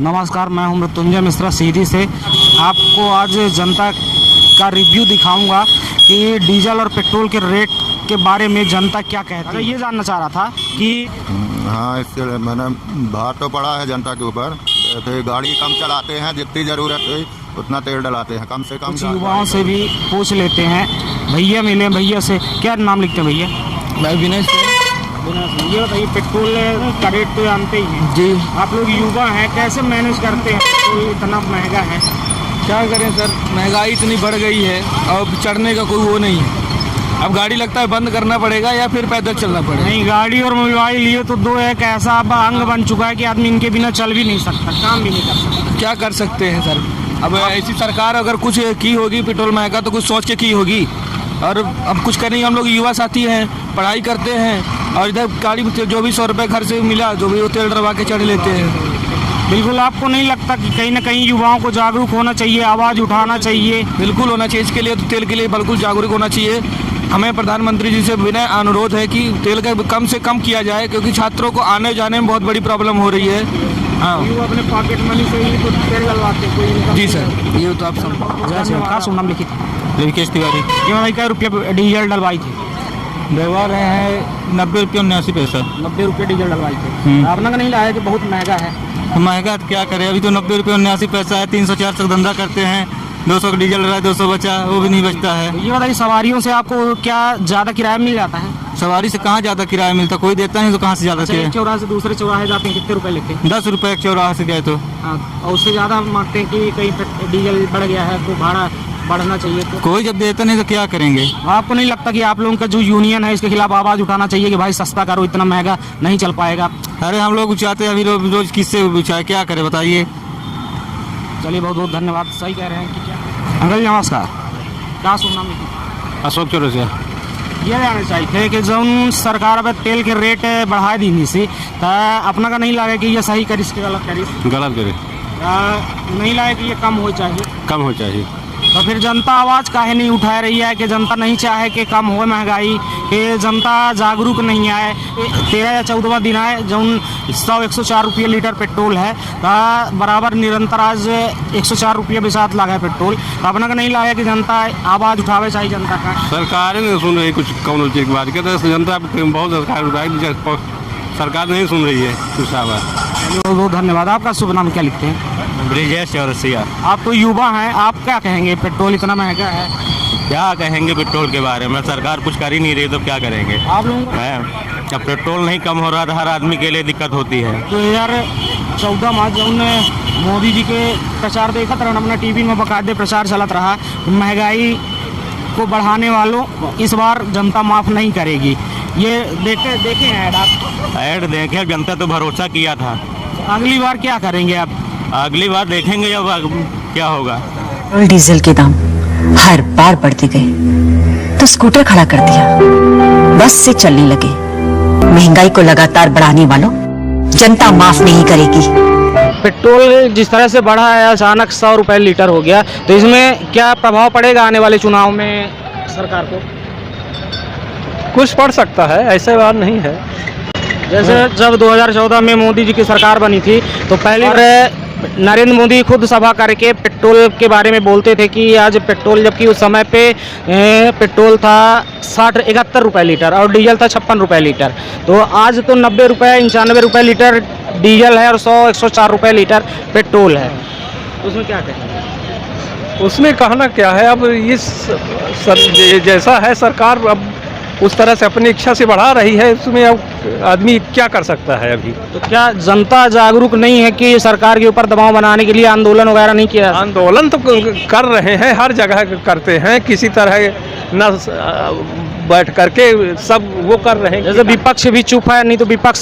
नमस्कार, मैं हूं मृत्युंजय मिश्रा सीधी से। आपको आज जनता का रिव्यू दिखाऊंगा कि डीजल और पेट्रोल के रेट के बारे में जनता क्या कहती है। ये जानना चाह रहा था कि हाँ, इससे मैंने भार तो पड़ा है जनता के ऊपर। तो गाड़ी कम चलाते हैं, जितनी ज़रूरत है उतना तेल डलाते हैं, कम से कम। कुछ युवाओं से भी पूछ लेते हैं। भैया मिले, भैया से क्या नाम लिखते हैं भैया? मैं विनय से। ये बताइए, पेट्रोल का रेट तो जानते ही हैं जी। आप लोग युवा हैं, कैसे मैनेज करते हैं? पेट्रोल इतना महंगा है, क्या करें सर, महंगाई इतनी बढ़ गई है, अब चढ़ने का कोई वो नहीं है। अब गाड़ी लगता है बंद करना पड़ेगा या फिर पैदल चलना पड़ेगा। नहीं, गाड़ी और मोबाइल ये तो दो एक ऐसा अब अंग बन चुका है कि आदमी इनके बिना चल भी नहीं सकता, काम भी नहीं कर सकता। क्या कर सकते हैं सर, अब ऐसी सरकार अगर कुछ की होगी पेट्रोल महंगा तो कुछ सोच के की होगी, और अब कुछ करेंगे। हम लोग युवा साथी हैं, पढ़ाई करते हैं, और इधर गाड़ी में जो भी 100 रुपये घर से मिला जो भी वो तेल डलवा के चढ़ लेते हैं। बिल्कुल, आपको नहीं लगता कि कहीं ना कहीं युवाओं को जागरूक होना चाहिए, आवाज़ उठाना चाहिए? बिल्कुल होना चाहिए, इसके लिए तो तेल के लिए बिल्कुल जागरूक होना चाहिए। हमें प्रधानमंत्री जी से विनय अनुरोध है कि तेल का कम से कम किया जाए, क्योंकि छात्रों को आने जाने में बहुत बड़ी प्रॉब्लम हो रही है। हाँ, युवा अपने पॉकेट मनी से ही तो तेल डलवाते हैं, कोई जी सर, ये तो आप सब। क्या सुन नाम लिखी थी? विकेश तिवारी। ये बताइए, क्या रुपये डीजल डलवाई थी? डलवा रहे हैं 90 रुपये 79 पैसा। 90 रुपये डीजल डलवाई थी। आपने का नहीं लाया कि बहुत महंगा है? महंगा तो क्या करें, अभी तो 90 रुपये 79 पैसा है। 300-400 तक धंधा करते हैं, 200 का डीजल रहा है, 200 बचा, वो भी नहीं बचता है। ये बताइए, सवारियों से आपको क्या ज़्यादा किराया मिल जाता है? सवारी से कहाँ ज़्यादा किराया मिलता, कोई देता नहीं तो कहाँ से ज़्यादा एक किराया। चौराहे से दूसरे चौराहे जाते हैं, कितने रुपए लेते हैं? 10 रुपये एक चौराहा से गए तो। हाँ, और उससे ज़्यादा मांगते हैं कि कहीं डीजल बढ़ गया है तो भाड़ा बढ़ना चाहिए। तो कोई जब देता नहीं तो क्या करेंगे। आपको नहीं लगता कि आप लोगों का जो यूनियन है इसके खिलाफ आवाज़ उठाना चाहिए कि भाई सस्ता करो, इतना महंगा नहीं चल पाएगा? अरे हम लोग चाहते हैं, अभी रोज किससे पूछा, क्या करें बताइए। चलिए, बहुत बहुत धन्यवाद। सही कह रहे हैं कि क्या? अंकल नमस्कार, क्या सुनना मिली? अशोक चौरसिया। ये जाना चाहिए कि जौन सरकार अब तेल के रेट बढ़ा दी सी, तो अपना का नहीं लगे कि ये सही करिस कि गलत करिस? गलत करे, नहीं लगे कि ये कम हो चाहिए? कम हो चाहिए। तो फिर जनता आवाज़ काहे नहीं उठा रही है कि जनता नहीं चाहे कि कम हो महंगाई, कि जनता जागरूक नहीं आए? 13 या 14वां दिन आए जौन 104 रुपये लीटर पेट्रोल है, बराबर निरंतर आज 104 रुपये भी साथ लगा है पेट्रोल। तो अपना का नहीं लगा कि जनता आवाज़ उठावे चाहिए जनता का? सरकार नहीं सुन रही कुछ कौन चीज़ की बात कहते हैं, जनता बहुत सरकार नहीं सुन रही है कुछ। बहुत बहुत धन्यवाद। आपका शुभ नाम क्या लिखते हैं? ब्रिजेश चौरसिया। आप तो युवा हैं, आप क्या कहेंगे? पेट्रोल इतना महंगा है, क्या कहेंगे पेट्रोल के बारे में, सरकार कुछ कर ही नहीं रही तो क्या करेंगे। आप लोगों को है जब पेट्रोल नहीं कम हो रहा तो हर आदमी के लिए दिक्कत होती है। 2014 में जौन मोदी जी के प्रचार देखत रहा, अपना टीवी में बाकायदे प्रचार चलत रहा, महंगाई को बढ़ाने वालों इस बार जनता माफ़ नहीं करेगी। ये देखे हैं ऐड देखे, जनता तो भरोसा किया था। अगली बार क्या करेंगे आप? अगली बार देखेंगे जब क्या होगा। डीजल के दाम हर बार बढ़ते गए तो स्कूटर खड़ा कर दिया, बस से चलने लगे। महंगाई को लगातार बढ़ाने वालों जनता माफ नहीं करेगी। पेट्रोल जिस तरह से बढ़ा है, अचानक 100 रुपये लीटर हो गया, तो इसमें क्या प्रभाव पड़ेगा आने वाले चुनाव में सरकार को? कुछ पड़ सकता है, ऐसे बात नहीं है। जैसे जब 2014 में मोदी जी की सरकार बनी थी तो पहली बार नरेंद्र मोदी खुद सभा करके पेट्रोल के बारे में बोलते थे कि आज पेट्रोल, जबकि उस समय पे पेट्रोल था 61 रुपये लीटर और डीजल था 56 रुपये लीटर। तो आज तो 90 रुपये 95 रुपये लीटर डीजल है और 104 रुपये लीटर पेट्रोल है। उसमें क्या कहें? उसमें कहना क्या है, अब इस जैसा है सरकार अब उस तरह से अपनी इच्छा से बढ़ा रही है, उसमें अब आदमी क्या कर सकता है। अभी तो क्या जनता जागरूक नहीं है कि सरकार के ऊपर दबाव बनाने के लिए आंदोलन वगैरह नहीं किया? आंदोलन तो कर रहे हैं, हर जगह करते हैं, किसी तरह न बैठ करके सब वो कर रहे हैं। जैसे विपक्ष भी चुप है, नहीं तो विपक्ष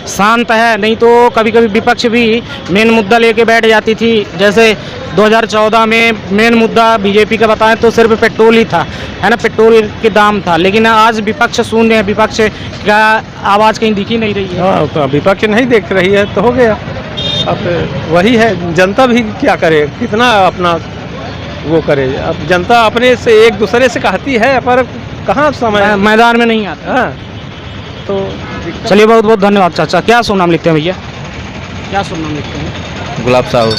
शांत है, नहीं तो कभी कभी विपक्ष भी मेन मुद्दा लेके बैठ जाती थी। जैसे 2014 में मेन मुद्दा बीजेपी का बताएं तो सिर्फ पेट्रोल ही था, है ना, पेट्रोल के दाम था। लेकिन आज विपक्ष शून्य है, विपक्ष का आवाज़ कहीं दिखी नहीं रही है। हाँ, तो विपक्ष नहीं देख रही है तो हो गया। अब वही है, जनता भी क्या करे, कितना अपना वो करे। अब जनता अपने से एक दूसरे से कहती है पर कहाँ समय मैदान में नहीं आता। हाँ, तो चलिए, बहुत बहुत धन्यवाद चाचा। क्या शुभ नाम लिखते हैं भैया? क्या शुभ नाम लिखते हैं? गुलाब साहू।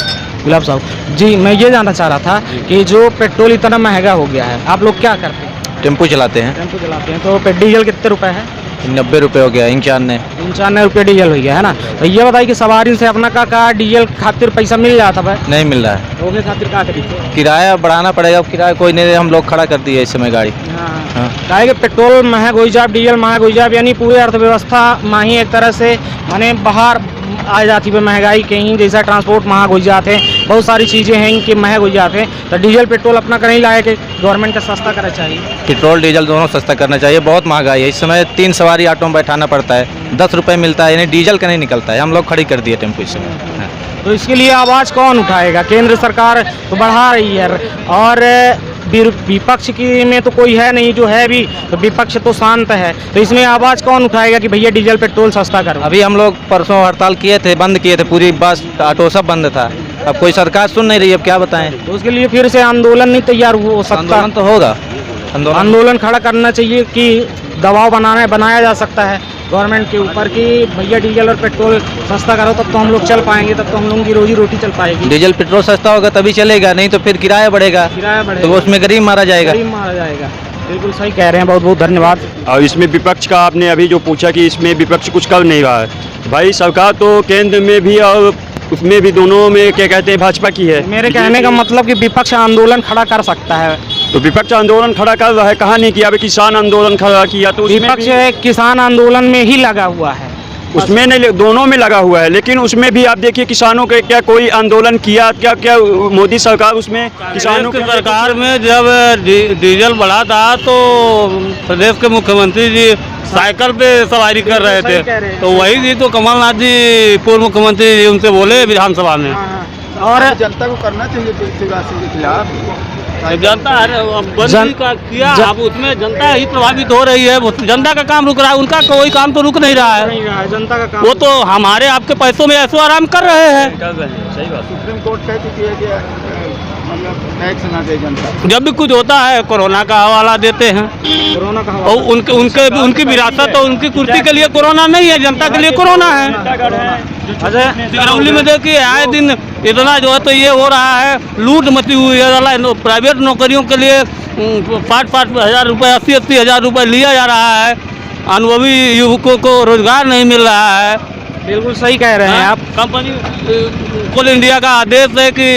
गुलाब साहब जी, मैं ये जानना चाह रहा था कि जो पेट्रोल इतना महंगा हो गया है, आप लोग क्या करते हैं? टेम्पू चलाते हैं। टेम्पो चलाते हैं, तो डीजल कितने रुपए है? 90 रुपये हो गया, 95। 95 रुपये डीजल हो गया है ना। तो ये बताइए कि सवारी से अपना का डीजल खातिर पैसा मिल जाता है? नहीं मिल रहा है, ओके खातिर का करी? किराया बढ़ाना पड़ेगा। किराया कोई नहीं, हम लोग खड़ा कर दिए इस समय गाड़ी। हाँ, काहे कि पेट्रोल महंग हो जाए, डीजल महंग हो जाए, यानी पूरी अर्थव्यवस्था माही एक तरह से माने बाहर आ जाती है महंगाई। कहीं जैसा ट्रांसपोर्ट महंग हो जाते हैं, बहुत सारी चीज़ें हैं कि महंग हो जाते हैं, तो डीजल पेट्रोल अपना कहीं लाए कि गवर्नमेंट का सस्ता करना चाहिए। पेट्रोल डीजल दोनों सस्ता करना चाहिए। बहुत महंगाई है इस समय, 3 सवारी ऑटो में बैठाना पड़ता है, 10 रुपये मिलता है, यानी डीजल का नहीं निकलता है। हम लोग खड़ी कर दिए टेम्पो इस समय। हाँ। तो इसके लिए आवाज़ कौन उठाएगा? केंद्र सरकार तो बढ़ा रही है, और विपक्ष की में तो कोई है नहीं, जो है भी तो विपक्ष तो शांत है, तो इसमें आवाज़ कौन उठाएगा कि भैया डीजल पेट्रोल सस्ता करो? अभी हम लोग परसों हड़ताल किए थे, बंद किए थे, पूरी बस ऑटो सब बंद था। अब कोई सरकार सुन नहीं रही, अब क्या बताएं। तो उसके लिए फिर से आंदोलन नहीं तैयार हो सकता? आंदोलन तो होगा, आंदोलन खड़ा करना चाहिए कि दबाव बनाया जा सकता है गवर्नमेंट के ऊपर कि भैया डीजल और पेट्रोल सस्ता करो, तब तो हम लोग चल पाएंगे, तब तो हम लोगों की रोजी रोटी चल पाएगी। डीजल पेट्रोल सस्ता होगा तभी चलेगा, नहीं तो फिर किराया बढ़ेगा, किराया बढ़ेगा तो उसमें गरीब मारा जाएगा। गरीब मारा जाएगा। बिल्कुल सही कह रहे हैं, बहुत बहुत धन्यवाद। और इसमें विपक्ष का आपने अभी जो पूछा कि इसमें विपक्ष कुछ कर नहीं रहा है, भाई सरकार तो केंद्र में भी और उसमें भी, दोनों में क्या कहते हैं, भाजपा की है। मेरे कहने का मतलब कि विपक्ष आंदोलन खड़ा कर सकता है। तो विपक्ष आंदोलन खड़ा कर रहा है, कहा नहीं किया। अभी किसान आंदोलन खड़ा किया, तो उसमें विपक्ष भी, किसान आंदोलन में ही लगा हुआ है, उसमें नहीं, दोनों में लगा हुआ है। लेकिन उसमें भी आप देखिए किसानों के क्या कोई आंदोलन किया? क्या क्या मोदी सरकार उसमें किसानों की सरकार में जब डीजल बढ़ा था तो प्रदेश के मुख्यमंत्री जी साइकिल पे सवारी कर रहे थे, तो वही जी तो कमलनाथ जी पूर्व मुख्यमंत्री जी उनसे बोले विधानसभा में। और जनता को करना चाहिए के खिलाफ। जनता बंदी का किया, अब उसमें जनता ही प्रभावित हो रही है। जनता का काम रुक रहा है, उनका कोई काम तो रुक नहीं रहा है। जनता का काम, वो तो हमारे आपके पैसों में ऐसो आराम कर रहे हैं। सही बात। सुप्रीम कोर्ट कह चुकी है कि मतलब टैक्स ना दे जनता। जब भी कुछ होता है कोरोना का हवाला देते हैं, कोरोना का और उनकी विरासत और उनकी कुर्सी के लिए कोरोना नहीं है, जनता के लिए कोरोना है। अच्छा, सिंगरौली में देखिए आए दिन इतना जो है तो ये हो रहा है, लूट मची हुई है। प्राइवेट नौकरियों के लिए 5-5 हज़ार रुपये, 80-80 हज़ार रुपये लिया जा रहा है। अनुभवी युवकों को रोजगार नहीं मिल रहा है। बिल्कुल सही कह रहे हैं आप। कंपनी कोल इंडिया का आदेश है कि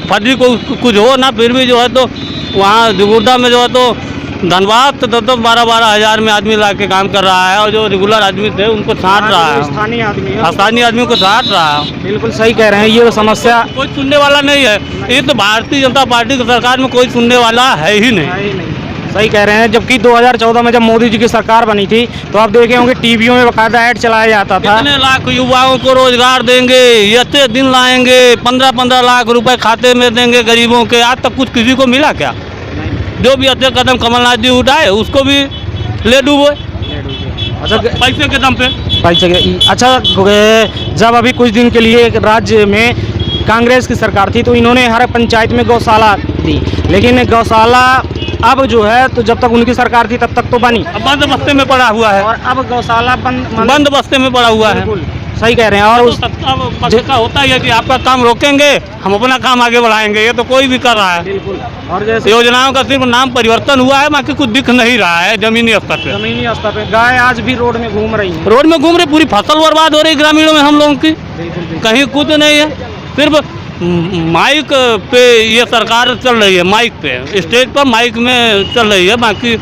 फर्जी को कुछ हो ना, फिर भी जो है तो वहाँ जुगुर्दा में जो है तो धनबाद तो 12-12 हज़ार में आदमी ला के काम कर रहा है, और जो रेगुलर आदमी थे उनको छांट रहा है, स्थानीय आदमी, स्थानीय आदमी को छांट रहा है। बिल्कुल सही कह रहे हैं, ये समस्या कोई सुनने वाला नहीं है। ये तो भारतीय जनता पार्टी की सरकार में कोई सुनने वाला है ही नहीं। है ही नहीं। सही कह रहे हैं। जबकि 2014 में जब मोदी जी की सरकार बनी थी तो आप देखे होंगे टीवियों में बाकायदा ऐड चलाया जाता था। कितने लाख युवाओं को रोजगार देंगे, इतने दिन लाएंगे, 15-15 लाख रुपए खाते में देंगे गरीबों के। आज तक कुछ किसी को मिला क्या? जो भी अच्छे कदम कमलनाथ जी उठाए उसको भी ले डूबो। अच्छा, पैसे के दम पे। अच्छा, जब अभी कुछ दिन के लिए राज्य में कांग्रेस की सरकार थी तो इन्होंने हर पंचायत में गौशाला दी, लेकिन गौशाला अब जो है तो जब तक उनकी सरकार थी तब तक तो बनी, अब बंद बस्ते में पड़ा हुआ है, और अब गौशाला बंद बस्ते में पड़ा हुआ है। सही कह रहे हैं। और उस का होता है कि आपका काम रोकेंगे, हम अपना काम आगे बढ़ाएंगे, ये तो कोई भी कर रहा है। बिल्कुल। और जैसे योजनाओं का सिर्फ नाम परिवर्तन हुआ है, बाकी कुछ दिख नहीं रहा है जमीनी स्तर पे। जमीनी स्तर पे गाय आज भी रोड में घूम रही है, रोड में घूम रही, पूरी फसल बर्बाद हो रही ग्रामीणों में हम लोगों की। कहीं कुछ नहीं है, सिर्फ माइक पे ये सरकार चल रही है, माइक पे स्टेज पर माइक में चल रही है, बाकी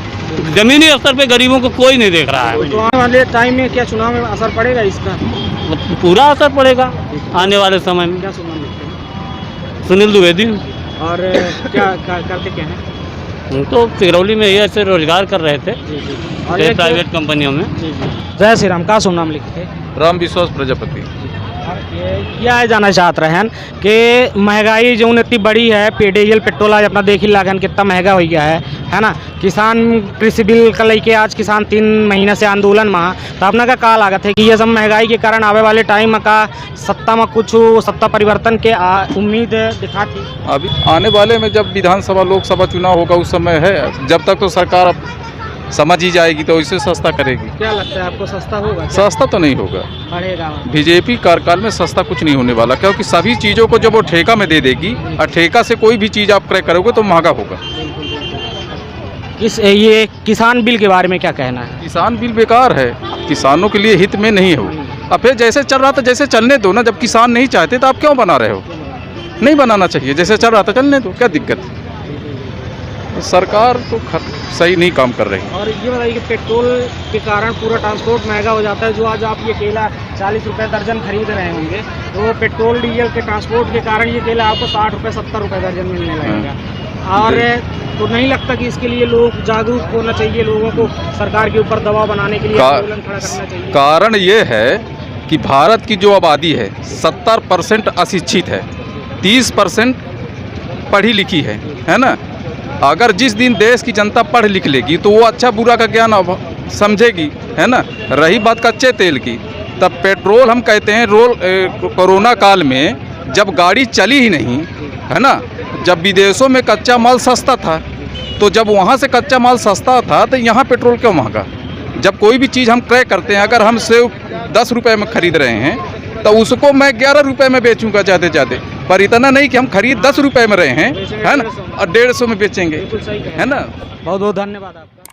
जमीनी स्तर पे गरीबों को कोई नहीं देख रहा है। तो आने वाले टाइम में क्या चुनाव में असर पड़ेगा इसका? पूरा असर पड़ेगा आने वाले समय में। क्या सुना लिखते हैं? सुनील द्विवेदी। और क्या करते क्या हैं? तो सिंगरौली में ये ऐसे रोजगार कर रहे थे और एक प्राइवेट कंपनियों में। जय श्री राम, का शुभ नाम लिखते? राम विश्वास प्रजापति। क्या है जानना चाहत रहे हैं कि महंगाई जो इतनी बड़ी है, डीजल पेट्रोल आज अपना देख ही लागन कितना महंगा हो गया है ना। किसान कृषि बिल का लेके आज किसान 3 महीने से आंदोलन में, तो अपना का लागत है कि ये सब महंगाई के कारण आवे वाले टाइम का सत्ता में कुछ सत्ता परिवर्तन के उम्मीद दिखाती? अभी आने वाले में जब विधानसभा लोकसभा चुनाव होगा उस समय है, जब तक तो सरकार अब समझ ही जाएगी तो इसे सस्ता करेगी। क्या लगता है आपको, सस्ता होगा? सस्ता तो नहीं होगा। बढ़ेगा। बीजेपी कार्यकाल में सस्ता कुछ नहीं होने वाला, क्योंकि सभी चीज़ों को जब वो ठेका में दे देगी और ठेका से कोई भी चीज़ आप क्रय करोगे तो महंगा होगा। ये किसान बिल के बारे में क्या कहना है? किसान बिल बेकार है, किसानों के लिए हित में नहीं है वो। अब फिर जैसे चल रहा था जैसे चलने दो ना, जब किसान नहीं चाहते तो आप क्यों बना रहे हो? नहीं बनाना चाहिए, जैसे चल रहा था चलने दो, क्या दिक्कत है? सरकार तो सही नहीं काम कर रही। और ये बताइए कि पेट्रोल के कारण पूरा ट्रांसपोर्ट महंगा हो जाता है। जो आज आप ये केला 40 रुपये दर्जन खरीद रहे होंगे, तो पेट्रोल डीजल के ट्रांसपोर्ट के कारण ये केला आपको 60 रुपये 70 रुपये दर्जन मिलने लगेगा। और तो नहीं लगता कि इसके लिए लोग जागरूक होना चाहिए, लोगों को सरकार के ऊपर दबाव बनाने के लिए आंदोलन खड़ा करना चाहिए? कारण ये है कि भारत की जो आबादी है 70% अशिक्षित है, 30% पढ़ी लिखी है ना। अगर जिस दिन देश की जनता पढ़ लिख लेगी तो वो अच्छा बुरा का ज्ञान समझेगी, है ना। रही बात कच्चे तेल की, तब पेट्रोल हम कहते हैं कोरोना काल में जब गाड़ी चली ही नहीं, है ना, जब विदेशों में कच्चा माल सस्ता था, तो जब वहाँ से कच्चा माल सस्ता था तो यहाँ पेट्रोल क्यों महंगा? जब कोई भी चीज़ हम क्रय करते हैं, अगर हम सेव 10 रुपये में ख़रीद रहे हैं तो उसको मैं 11 रुपये में बेचूंगा ज़्यादा, पर इतना नहीं कि हम खरीद 10 रुपये में रहे हैं, है ना, और 150 में बेचेंगे, है ना। बहुत बहुत धन्यवाद आपका।